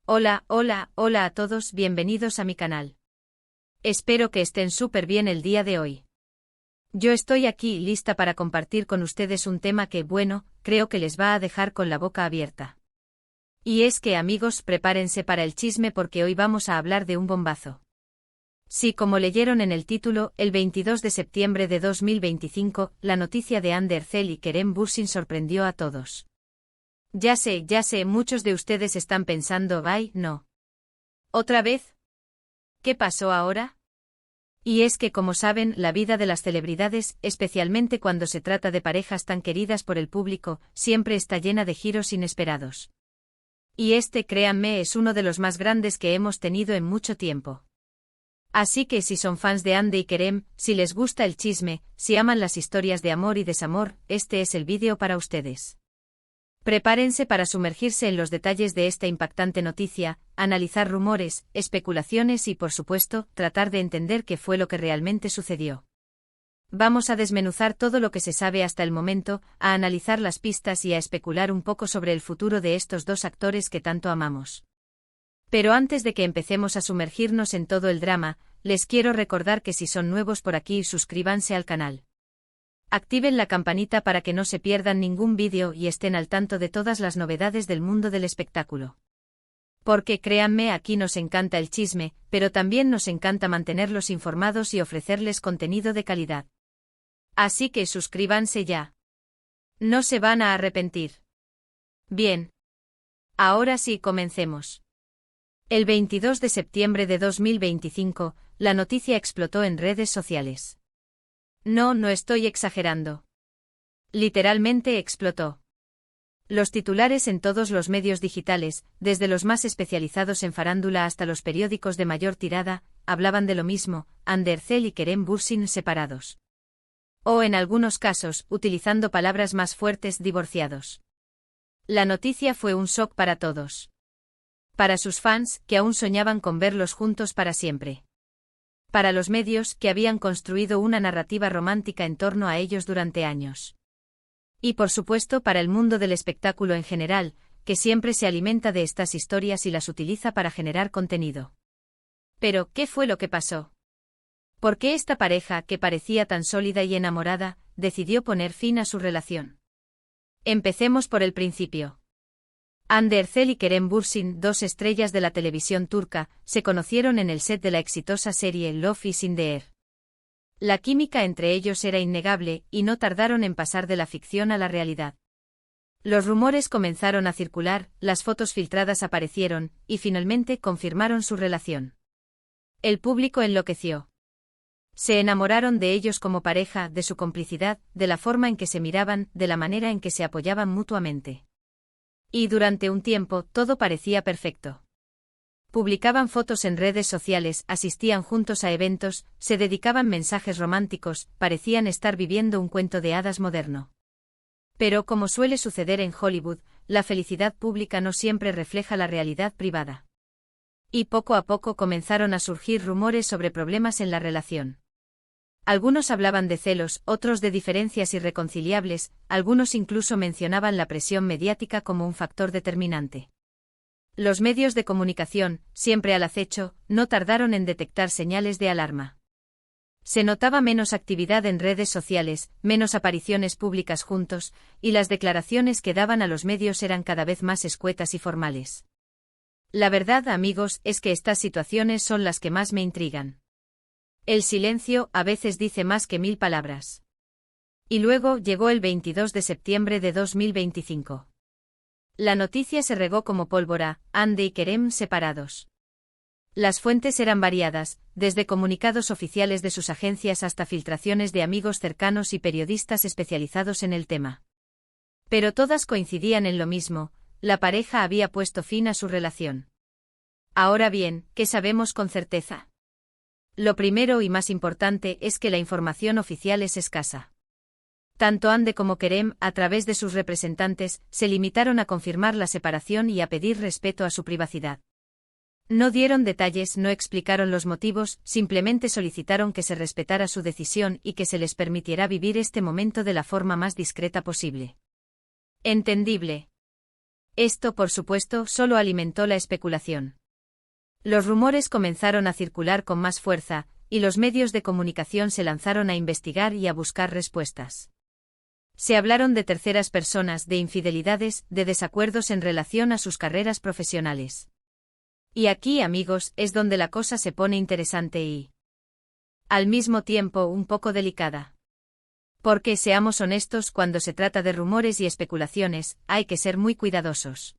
Hola, hola, hola a todos, bienvenidos a mi canal. Espero que estén súper bien el día de hoy. Yo estoy aquí lista para compartir con ustedes un tema que, bueno, creo que les va a dejar con la boca abierta. Y es que, amigos, prepárense para el chisme porque hoy vamos a hablar de un bombazo. Sí, como leyeron en el título, el 22 de septiembre de 2025, la noticia de Ander Zel y Kerem Bürsin sorprendió a todos. Ya sé, muchos de ustedes están pensando, ¡ay, no! ¿Otra vez? ¿Qué pasó ahora? Y es que, como saben, la vida de las celebridades, especialmente cuando se trata de parejas tan queridas por el público, siempre está llena de giros inesperados. Y este, créanme, es uno de los más grandes que hemos tenido en mucho tiempo. Así que si son fans de Hande y Kerem, si les gusta el chisme, si aman las historias de amor y desamor, este es el vídeo para ustedes. Prepárense para sumergirse en los detalles de esta impactante noticia, analizar rumores, especulaciones y, por supuesto, tratar de entender qué fue lo que realmente sucedió. Vamos a desmenuzar todo lo que se sabe hasta el momento, a analizar las pistas y a especular un poco sobre el futuro de estos dos actores que tanto amamos. Pero antes de que empecemos a sumergirnos en todo el drama, les quiero recordar que si son nuevos por aquí, suscríbanse al canal. Activen la campanita para que no se pierdan ningún vídeo y estén al tanto de todas las novedades del mundo del espectáculo. Porque créanme, aquí nos encanta el chisme, pero también nos encanta mantenerlos informados y ofrecerles contenido de calidad. Así que suscríbanse ya. No se van a arrepentir. Bien. Ahora sí, comencemos. El 22 de septiembre de 2025, la noticia explotó en redes sociales. No estoy exagerando. Literalmente explotó. Los titulares en todos los medios digitales, desde los más especializados en farándula hasta los periódicos de mayor tirada, hablaban de lo mismo, Ander Zel y Kerem Bürsin separados. O en algunos casos, utilizando palabras más fuertes, divorciados. La noticia fue un shock para todos. Para sus fans, que aún soñaban con verlos juntos para siempre. Para los medios, que habían construido una narrativa romántica en torno a ellos durante años. Y por supuesto para el mundo del espectáculo en general, que siempre se alimenta de estas historias y las utiliza para generar contenido. Pero, ¿qué fue lo que pasó? ¿Por qué esta pareja, que parecía tan sólida y enamorada, decidió poner fin a su relación? Empecemos por el principio. Ander Zel y Kerem Bürsin, dos estrellas de la televisión turca, se conocieron en el set de la exitosa serie Love is in the Air. La química entre ellos era innegable, y no tardaron en pasar de la ficción a la realidad. Los rumores comenzaron a circular, las fotos filtradas aparecieron, y finalmente confirmaron su relación. El público enloqueció. Se enamoraron de ellos como pareja, de su complicidad, de la forma en que se miraban, de la manera en que se apoyaban mutuamente. Y durante un tiempo, todo parecía perfecto. Publicaban fotos en redes sociales, asistían juntos a eventos, se dedicaban mensajes románticos, parecían estar viviendo un cuento de hadas moderno. Pero como suele suceder en Hollywood, la felicidad pública no siempre refleja la realidad privada. Y poco a poco comenzaron a surgir rumores sobre problemas en la relación. Algunos hablaban de celos, otros de diferencias irreconciliables, algunos incluso mencionaban la presión mediática como un factor determinante. Los medios de comunicación, siempre al acecho, no tardaron en detectar señales de alarma. Se notaba menos actividad en redes sociales, menos apariciones públicas juntos, y las declaraciones que daban a los medios eran cada vez más escuetas y formales. La verdad, amigos, es que estas situaciones son las que más me intrigan. El silencio a veces dice más que 1000 palabras. Y luego llegó el 22 de septiembre de 2025. La noticia se regó como pólvora, Hande y Kerem separados. Las fuentes eran variadas, desde comunicados oficiales de sus agencias hasta filtraciones de amigos cercanos y periodistas especializados en el tema. Pero todas coincidían en lo mismo, la pareja había puesto fin a su relación. Ahora bien, ¿qué sabemos con certeza? Lo primero y más importante es que la información oficial es escasa. Tanto Hande como Kerem, a través de sus representantes, se limitaron a confirmar la separación y a pedir respeto a su privacidad. No dieron detalles, no explicaron los motivos, simplemente solicitaron que se respetara su decisión y que se les permitiera vivir este momento de la forma más discreta posible. Entendible. Esto, por supuesto, solo alimentó la especulación. Los rumores comenzaron a circular con más fuerza, y los medios de comunicación se lanzaron a investigar y a buscar respuestas. Se hablaron de terceras personas, de infidelidades, de desacuerdos en relación a sus carreras profesionales. Y aquí, amigos, es donde la cosa se pone interesante y, al mismo tiempo, un poco delicada. Porque, seamos honestos, cuando se trata de rumores y especulaciones, hay que ser muy cuidadosos.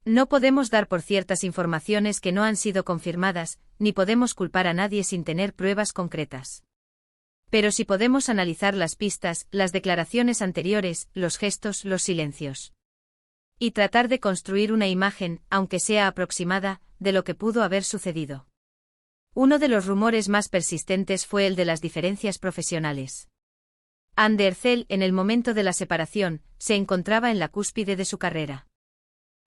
No podemos dar por ciertas informaciones que no han sido confirmadas, ni podemos culpar a nadie sin tener pruebas concretas. Pero sí podemos analizar las pistas, las declaraciones anteriores, los gestos, los silencios. Y tratar de construir una imagen, aunque sea aproximada, de lo que pudo haber sucedido. Uno de los rumores más persistentes fue el de las diferencias profesionales. Anne Ercel, en el momento de la separación, se encontraba en la cúspide de su carrera.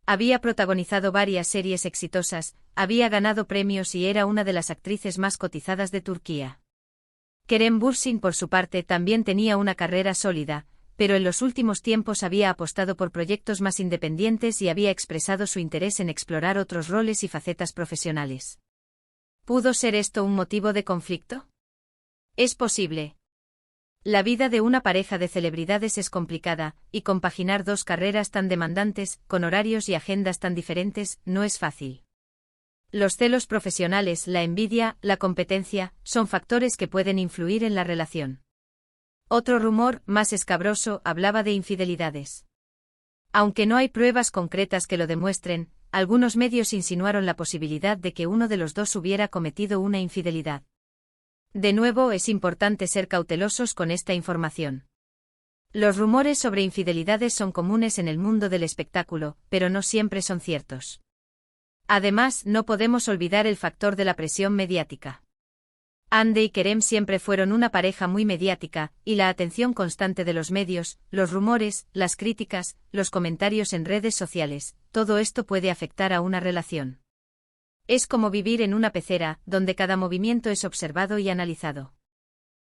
Había protagonizado varias series exitosas, había ganado premios y era una de las actrices más cotizadas de Turquía. Kerem Bürsin, por su parte, también tenía una carrera sólida, pero en los últimos tiempos había apostado por proyectos más independientes y había expresado su interés en explorar otros roles y facetas profesionales. ¿Pudo ser esto un motivo de conflicto? Es posible. La vida de una pareja de celebridades es complicada, y compaginar dos carreras tan demandantes, con horarios y agendas tan diferentes, no es fácil. Los celos profesionales, la envidia, la competencia, son factores que pueden influir en la relación. Otro rumor, más escabroso, hablaba de infidelidades. Aunque no hay pruebas concretas que lo demuestren, algunos medios insinuaron la posibilidad de que uno de los dos hubiera cometido una infidelidad. De nuevo, es importante ser cautelosos con esta información. Los rumores sobre infidelidades son comunes en el mundo del espectáculo, pero no siempre son ciertos. Además, no podemos olvidar el factor de la presión mediática. Hande y Kerem siempre fueron una pareja muy mediática, y la atención constante de los medios, los rumores, las críticas, los comentarios en redes sociales, todo esto puede afectar a una relación. Es como vivir en una pecera, donde cada movimiento es observado y analizado.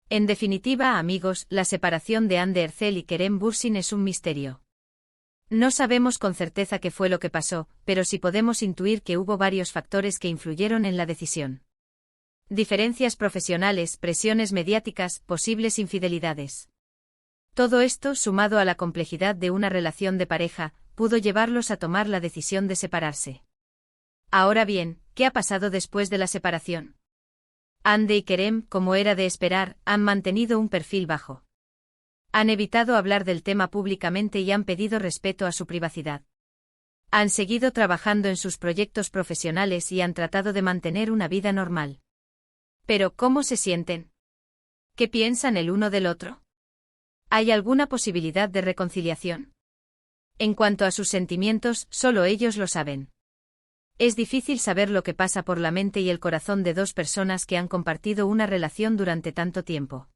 En definitiva, amigos, la separación de Hande Ercel y Kerem Bürsin es un misterio. No sabemos con certeza qué fue lo que pasó, pero sí podemos intuir que hubo varios factores que influyeron en la decisión. Diferencias profesionales, presiones mediáticas, posibles infidelidades. Todo esto, sumado a la complejidad de una relación de pareja, pudo llevarlos a tomar la decisión de separarse. Ahora bien, ¿qué ha pasado después de la separación? Hande y Kerem, como era de esperar, han mantenido un perfil bajo. Han evitado hablar del tema públicamente y han pedido respeto a su privacidad. Han seguido trabajando en sus proyectos profesionales y han tratado de mantener una vida normal. Pero, ¿cómo se sienten? ¿Qué piensan el uno del otro? ¿Hay alguna posibilidad de reconciliación? En cuanto a sus sentimientos, solo ellos lo saben. Es difícil saber lo que pasa por la mente y el corazón de dos personas que han compartido una relación durante tanto tiempo.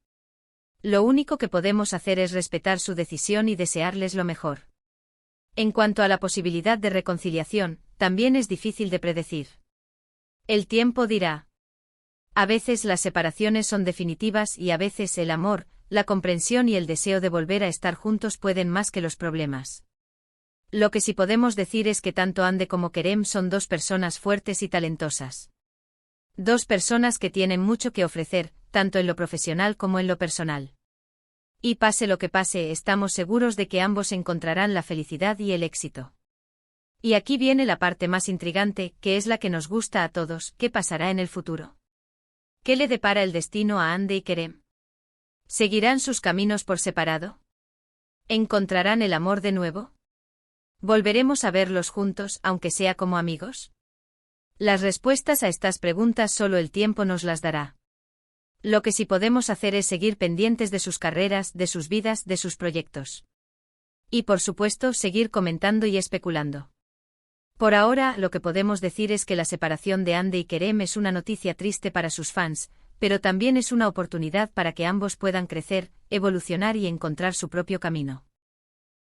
Lo único que podemos hacer es respetar su decisión y desearles lo mejor. En cuanto a la posibilidad de reconciliación, también es difícil de predecir. El tiempo dirá. A veces las separaciones son definitivas y a veces el amor, la comprensión y el deseo de volver a estar juntos pueden más que los problemas. Lo que sí podemos decir es que tanto Hande como Kerem son dos personas fuertes y talentosas. Dos personas que tienen mucho que ofrecer, tanto en lo profesional como en lo personal. Y pase lo que pase, estamos seguros de que ambos encontrarán la felicidad y el éxito. Y aquí viene la parte más intrigante, que es la que nos gusta a todos: ¿qué pasará en el futuro? ¿Qué le depara el destino a Hande y Kerem? ¿Seguirán sus caminos por separado? ¿Encontrarán el amor de nuevo? ¿Volveremos a verlos juntos, aunque sea como amigos? Las respuestas a estas preguntas solo el tiempo nos las dará. Lo que sí podemos hacer es seguir pendientes de sus carreras, de sus vidas, de sus proyectos. Y por supuesto, seguir comentando y especulando. Por ahora, lo que podemos decir es que la separación de Hande y Kerem es una noticia triste para sus fans, pero también es una oportunidad para que ambos puedan crecer, evolucionar y encontrar su propio camino.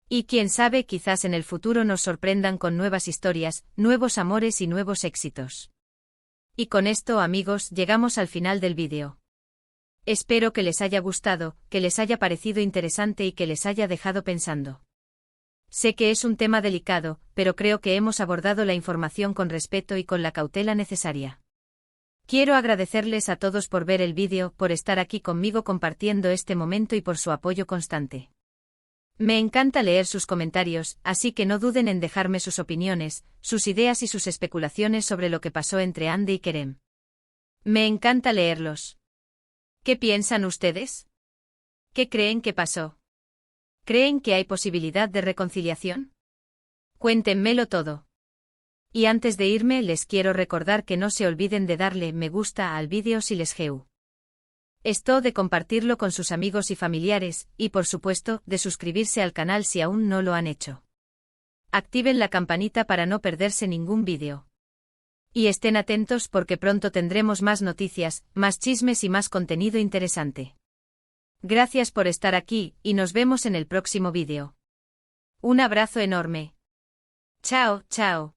Y quién sabe, quizás en el futuro nos sorprendan con nuevas historias, nuevos amores y nuevos éxitos. Y con esto, amigos, llegamos al final del vídeo. Espero que les haya gustado, que les haya parecido interesante y que les haya dejado pensando. Sé que es un tema delicado, pero creo que hemos abordado la información con respeto y con la cautela necesaria. Quiero agradecerles a todos por ver el vídeo, por estar aquí conmigo compartiendo este momento y por su apoyo constante. Me encanta leer sus comentarios, así que no duden en dejarme sus opiniones, sus ideas y sus especulaciones sobre lo que pasó entre Andy y Kerem. Me encanta leerlos. ¿Qué piensan ustedes? ¿Qué creen que pasó? ¿Creen que hay posibilidad de reconciliación? Cuéntenmelo todo. Y antes de irme les quiero recordar que no se olviden de darle me gusta al vídeo si les gustó. Esto de compartirlo con sus amigos y familiares, y por supuesto, de suscribirse al canal si aún no lo han hecho. Activen la campanita para no perderse ningún vídeo. Y estén atentos porque pronto tendremos más noticias, más chismes y más contenido interesante. Gracias por estar aquí, y nos vemos en el próximo vídeo. Un abrazo enorme. Chao, chao.